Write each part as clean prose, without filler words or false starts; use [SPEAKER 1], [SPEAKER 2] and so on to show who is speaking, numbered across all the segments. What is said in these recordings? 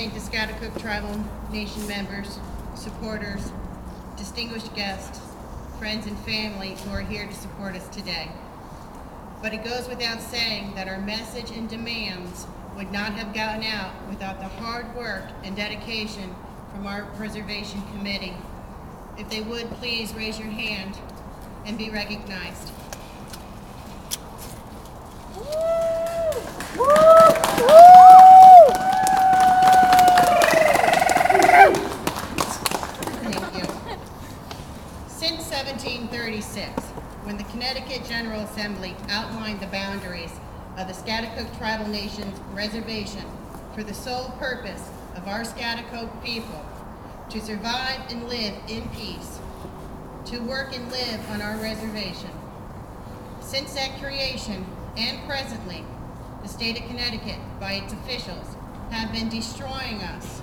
[SPEAKER 1] thank the Schaghticoke Tribal Nation members, supporters, distinguished guests, friends and family who are here to support us today. But it goes without saying that our message and demands would not have gotten out without the hard work and dedication from our Reservation Committee. If they would, please raise your hand and be recognized. Thank you. Since 1736, when the Connecticut General Assembly outlined the boundaries of the Schaghticoke Tribal Nation's reservation for the sole purpose of our Schaghticoke people to survive and live in peace, to work and live on our reservation. Since that creation and presently, the state of Connecticut, by its officials, have been destroying us,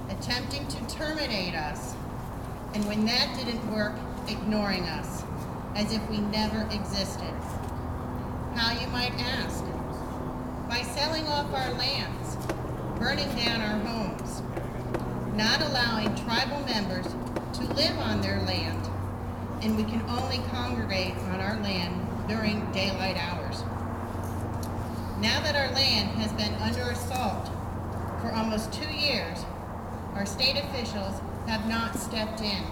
[SPEAKER 1] attempting to terminate us, and when that didn't work, ignoring us, as if we never existed. How, you might ask? By selling off our lands, burning down our homes, not allowing tribal members to live on their land, and we can only congregate on our land during daylight hours. Now that our land has been under assault for almost 2 years, our state officials have not stepped in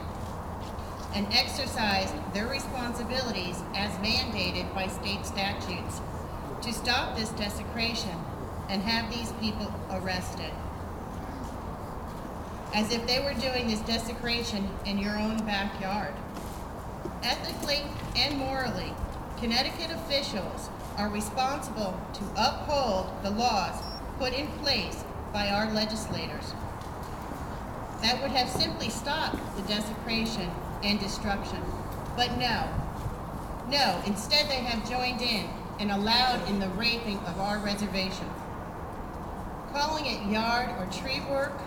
[SPEAKER 1] and exercised their responsibilities as mandated by state statutes to stop this desecration and have these people arrested. As if they were doing this desecration in your own backyard. Ethically and morally, Connecticut officials are responsible to uphold the laws put in place by our legislators that would have simply stopped the desecration and destruction. But no, instead they have joined in and allowed in the raping of our reservation, calling it yard or tree work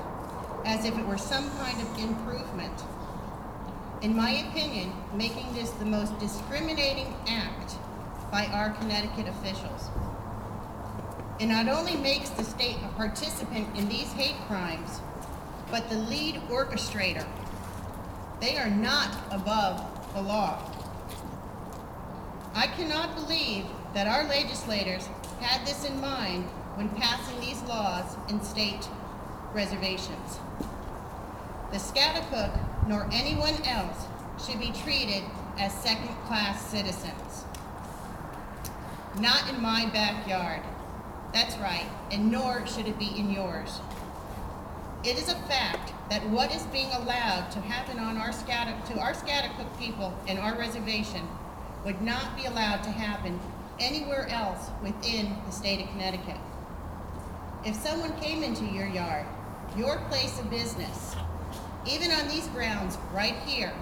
[SPEAKER 1] as if it were some kind of improvement. In my opinion, making this the most discriminating act by our Connecticut officials. It not only makes the state a participant in these hate crimes, but the lead orchestrator. They are not above the law. I cannot believe that our legislators had this in mind when passing these laws in state reservations. The Schaghticoke, nor anyone else, should be treated as second-class citizens. Not in my backyard. That's right, and nor should it be in yours. It is a fact that what is being allowed to happen on our Schaghticoke people and our reservation would not be allowed to happen anywhere else within the state of Connecticut. If someone came into your yard, your place of business, even on these grounds right here,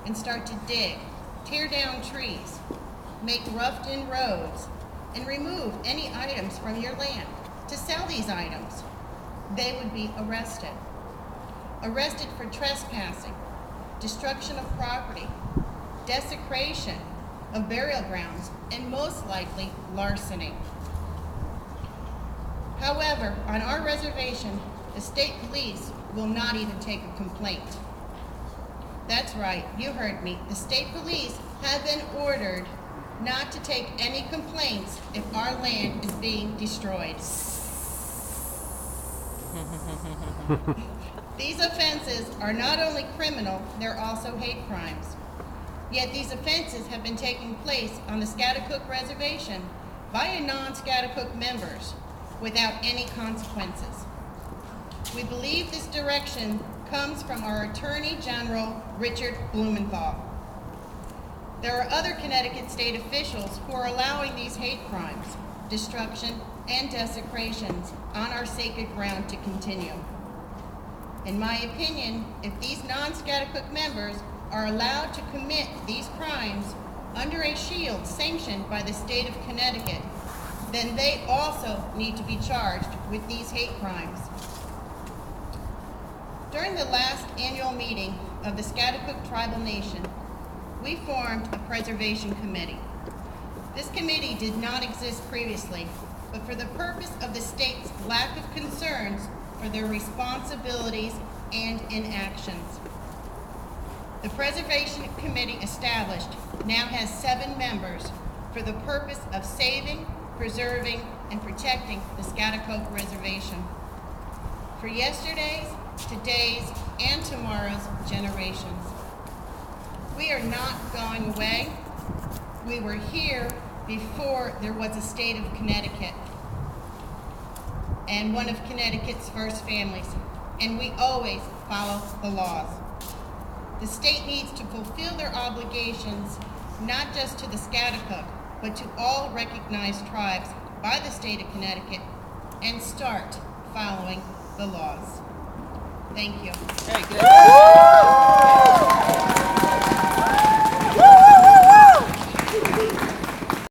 [SPEAKER 1] and start to dig, tear down trees, make roughed-in roads, and remove any items from your land to sell these items, they would be arrested. Arrested for trespassing, destruction of property, desecration of burial grounds, and most likely larceny. However, on our reservation, the state police will not even take a complaint. That's right, you heard me. The state police have been ordered not to take any complaints if our land is being destroyed. These offenses are not only criminal, they're also hate crimes. Yet these offenses have been taking place on the Schaghticoke Reservation by non-Schaghticoke members without any consequences. We believe this direction comes from our Attorney General, Richard Blumenthal. There are other Connecticut state officials who are allowing these hate crimes, destruction, and desecrations on our sacred ground to continue. In my opinion, if these non-Schaghticoke members are allowed to commit these crimes under a shield sanctioned by the state of Connecticut, then they also need to be charged with these hate crimes. During the last annual meeting of the Schaghticoke Tribal Nation, we formed a preservation committee. This committee did not exist previously, but for the purpose of the state's lack of concerns for for their responsibilities and inactions. The Preservation Committee established now has 7 members for the purpose of saving, preserving, and protecting the Schaghticoke Reservation for yesterday's, today's, and tomorrow's generations. We are not going away. We were here before there was a state of Connecticut and one of Connecticut's first families, and we always follow the laws. The state needs to fulfill their obligations not just to the Schaghticoke, but to all recognized tribes by the state of Connecticut and start following the laws. Thank you.
[SPEAKER 2] Hey, good.